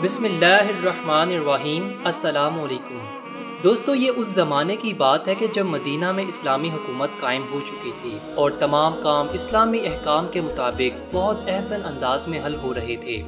بسم اللہ الرحمن الرحیم۔ السلام علیکم دوستو، یہ اس زمانے کی بات ہے کہ جب مدینہ میں اسلامی حکومت قائم ہو چکی تھی اور تمام کام اسلامی احکام کے مطابق بہت احسن انداز میں حل ہو رہے تھے۔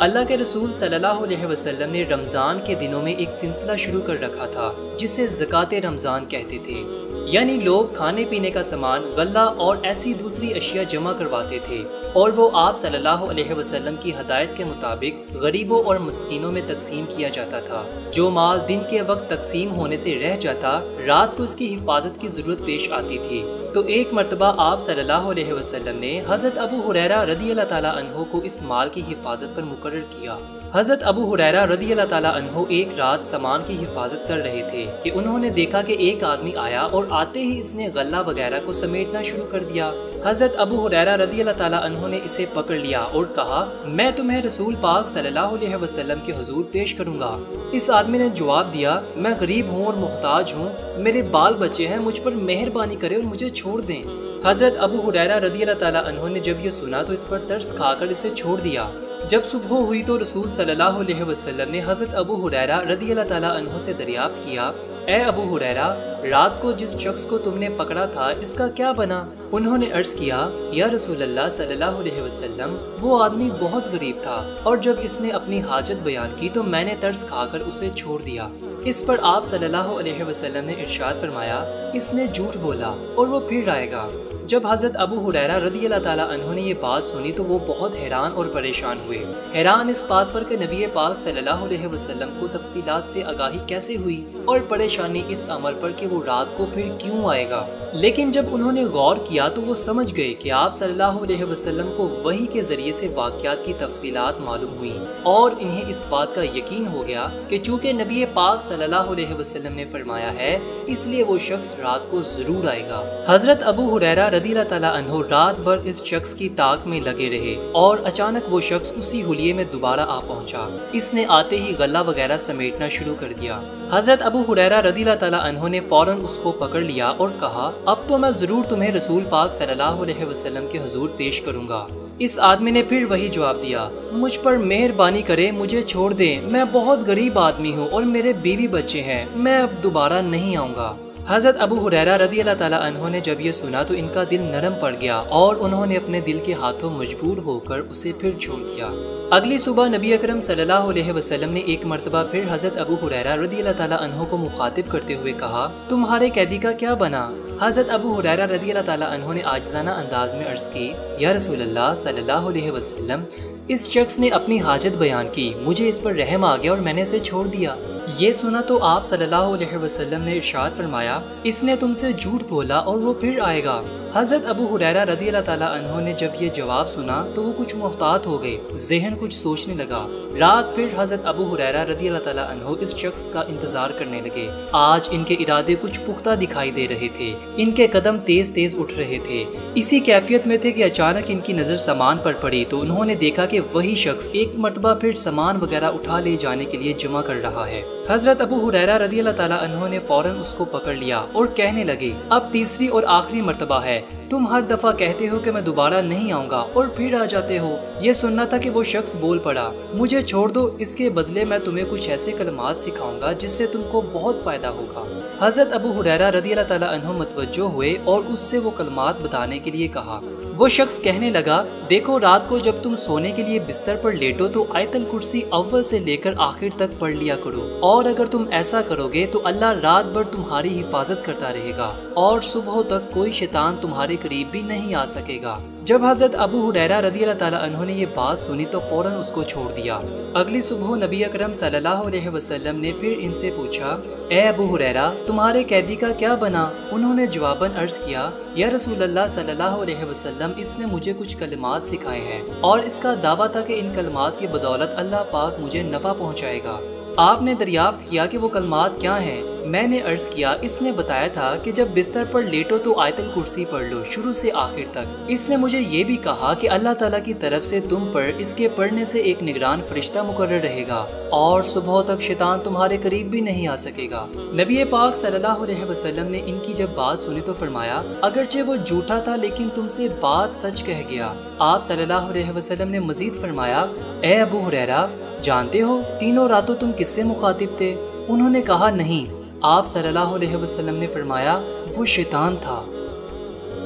اللہ کے رسول صلی اللہ علیہ وسلم نے رمضان کے دنوں میں ایک سلسلہ شروع کر رکھا تھا جسے زکوٰۃ رمضان کہتے تھے، یعنی لوگ کھانے پینے کا سامان، غلہ اور ایسی دوسری اشیاء جمع کرواتے تھے اور وہ آپ صلی اللہ علیہ وسلم کی ہدایت کے مطابق غریبوں اور مسکینوں میں تقسیم کیا جاتا تھا۔ جو مال دن کے وقت تقسیم ہونے سے رہ جاتا، رات کو اس کی حفاظت کی ضرورت پیش آتی تھی، تو ایک مرتبہ آپ صلی اللہ علیہ وسلم نے حضرت ابو ہریرہ رضی اللہ تعالیٰ عنہ کو اس مال کی حفاظت پر مقرر کیا۔ حضرت ابو ہریرہ رضی اللہ تعالیٰ عنہ ایک رات سامان کی حفاظت کر رہے تھے کہ انہوں نے دیکھا کہ ایک آدمی آیا اور آتے ہی اس نے غلہ وغیرہ کو سمیٹنا شروع کر دیا۔ حضرت ابو ہریرہ رضی اللہ تعالیٰ عنہ نے اسے پکڑ لیا اور کہا، میں تمہیں رسول پاک صلی اللہ علیہ وسلم کے حضور پیش کروں گا۔ اس آدمی نے جواب دیا، میں غریب ہوں اور محتاج ہوں، میرے بال بچے ہیں، مجھ پر مہربانی کریں اور مجھے چھوڑ دیں۔ حضرت ابو ہریرہ رضی اللہ تعالیٰ عنہ نے جب یہ سنا تو اس پر ترس کھا کر اسے چھوڑ دیا۔ جب صبح ہوئی تو رسول صلی اللہ علیہ وسلم نے حضرت ابو ہریرہ رضی اللہ تعالیٰ عنہ سے دریافت کیا، اے ابو ہریرہ، رات کو جس شخص کو تم نے پکڑا تھا اس کا کیا بنا؟ انہوں نے عرض کیا، یا رسول اللہ صلی اللہ علیہ وسلم، وہ آدمی بہت غریب تھا اور جب اس نے اپنی حاجت بیان کی تو میں نے ترس کھا کر اسے چھوڑ دیا۔ اس پر آپ صلی اللہ علیہ وسلم نے ارشاد فرمایا، اس نے جھوٹ بولا اور وہ پھر آئے گا۔ جب حضرت ابو ہریرہ رضی اللہ تعالیٰ عنہ نے یہ بات سنی تو وہ بہت حیران اور پریشان ہوئے، حیران اس بات پر کہ نبی پاک صلی اللہ علیہ وسلم کو تفصیلات سے آگاہی کیسے ہوئی، اور پریشانی اس امر پر کہ وہ رات کو پھر کیوں آئے گا۔ لیکن جب انہوں نے غور کیا تو وہ سمجھ گئے کہ آپ صلی اللہ علیہ وسلم کو وحی کے ذریعے سے واقعات کی تفصیلات معلوم ہوئیں، اور انہیں اس بات کا یقین ہو گیا کہ چونکہ نبی پاک صلی اللہ علیہ وسلم نے فرمایا ہے، اس لیے وہ شخص رات کو ضرور آئے گا۔ حضرت ابو ہریرہ رضی اللہ تعالیٰ عنہ رات بھر اس شخص کی تاک میں لگے رہے اور اچانک وہ شخص اسی حلیے میں دوبارہ آ پہنچا۔ اس نے آتے ہی غلہ وغیرہ سمیٹنا شروع کر دیا۔ حضرت ابو ہریرہ رضی اللہ تعالیٰ عنہ نے فوراً اس کو پکڑ لیا اور کہا، اب تو میں ضرور تمہیں رسول پاک صلی اللہ علیہ وسلم کے حضور پیش کروں گا۔ اس آدمی نے پھر وہی جواب دیا، مجھ پر مہربانی کریں، مجھے چھوڑ دیں، میں بہت غریب آدمی ہوں اور میرے بیوی بچے ہیں، میں اب دوبارہ نہیں آؤں گا۔ حضرت ابو ہریرہ رضی اللہ تعالیٰ عنہ نے جب یہ سنا تو ان کا دل نرم پڑ گیا اور انہوں نے اپنے دل کے ہاتھوں مجبور ہو کر اسے پھر چھوڑ دیا۔ اگلی صبح نبی اکرم صلی اللہ علیہ وسلم نے ایک مرتبہ پھر حضرت ابو ہریرہ رضی اللہ تعالیٰ عنہ کو مخاطب کرتے ہوئے کہا، تمہارے قیدی کا کیا بنا؟ حضرت ابو ہریرہ رضی اللہ تعالیٰ عنہ نے عاجزانہ انداز میں عرض کی، یا رسول اللہ صلی اللہ علیہ وسلم، اس شخص نے اپنی حاجت بیان کی، مجھے اس پر رحم آ گیا اور میں نے اسے چھوڑ دیا۔ یہ سنا تو آپ صلی اللہ علیہ وسلم نے ارشاد فرمایا، اس نے تم سے جھوٹ بولا اور وہ پھر آئے گا۔ حضرت ابو ہریرہ رضی اللہ تعالیٰ عنہ نے جب یہ جواب سنا تو وہ کچھ محتاط ہو گئے، ذہن کچھ سوچنے لگا۔ رات پھر حضرت ابو ہریرہ رضی اللہ تعالیٰ عنہ اس شخص کا انتظار کرنے لگے۔ آج ان کے ارادے کچھ پختہ دکھائی دے رہے تھے، ان کے قدم تیز تیز اٹھ رہے تھے۔ اسی کیفیت میں تھے کہ اچانک ان کی نظر سامان پر پڑی تو انہوں نے دیکھا کہ وہی شخص ایک مرتبہ پھر سامان وغیرہ اٹھا لے جانے کے لیے جمع کر رہا ہے۔ حضرت ابو ہریرہ رضی اللہ تعالیٰ عنہ نے فوراً اس کو پکڑ لیا اور کہنے لگے، اب تیسری اور آخری مرتبہ ہے، تم ہر دفعہ کہتے ہو کہ میں دوبارہ نہیں آؤں گا اور پھر آ جاتے ہو۔ یہ سننا تھا کہ وہ شخص بول پڑا، مجھے چھوڑ دو، اس کے بدلے میں تمہیں کچھ ایسے کلمات سکھاؤں گا جس سے تم کو بہت فائدہ ہوگا۔ حضرت ابو ہریرہ رضی اللہ تعالیٰ عنہ متوجہ ہوئے اور اس سے وہ کلمات بتانے کے لیے کہا۔ وہ شخص کہنے لگا، دیکھو، رات کو جب تم سونے کے لیے بستر پر لیٹو تو آیت الکرسی اول سے لے کر آخر تک پڑھ لیا کرو، اور اگر تم ایسا کرو گے تو اللہ رات بھر تمہاری حفاظت کرتا رہے گا اور صبح تک کوئی شیطان تمہارے قریب بھی نہیں آ سکے گا۔ جب حضرت ابو ہریرہ رضی اللہ تعالیٰ عنہ نے یہ بات سنی تو فوراً اس کو چھوڑ دیا۔ اگلی صبح نبی اکرم صلی اللہ علیہ وسلم نے پھر ان سے پوچھا، اے ابو ہریرہ، تمہارے قیدی کا کیا بنا؟ انہوں نے جواباً عرض کیا، یا رسول اللہ صلی اللہ علیہ وسلم، اس نے مجھے کچھ کلمات سکھائے ہیں اور اس کا دعویٰ تھا کہ ان کلمات کی بدولت اللہ پاک مجھے نفع پہنچائے گا۔ آپ نے دریافت کیا کہ وہ کلمات کیا ہیں؟ میں نے عرض کیا اس نے بتایا تھا کہ جب بستر پر لیٹو تو آیت الکرسی پڑھ لو شروع سے آخر تک۔ اس نے مجھے یہ بھی کہا کہ اللہ تعالیٰ کی طرف سے تم پر اس کے پڑھنے سے ایک نگران فرشتہ مقرر رہے گا اور صبح تک شیطان تمہارے قریب بھی نہیں آ سکے گا۔ نبی پاک صلی اللہ علیہ وسلم نے ان کی جب بات سنی تو فرمایا اگرچہ وہ جھوٹا تھا لیکن تم سے بات سچ کہہ گیا۔ آپ صلی اللہ علیہ وسلم نے مزید فرمایا اے ابو ہریرہ جانتے ہو تینوں راتوں تم کس سے مخاطب تھے؟ انہوں نے کہا نہیں۔ آپ صلی اللہ علیہ وسلم نے فرمایا وہ شیطان تھا۔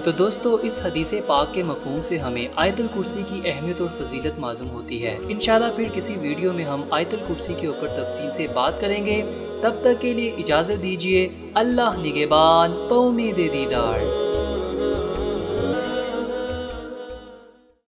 تو دوستو اس حدیث پاک کے مفہوم سے ہمیں آیت الکرسی کی اہمیت اور فضیلت معلوم ہوتی ہے۔ انشاءاللہ پھر کسی ویڈیو میں ہم آیت الکرسی کے اوپر تفصیل سے بات کریں گے۔ تب تک کے لیے اجازت دیجیے۔ اللہ نگہبان، امید دیدار۔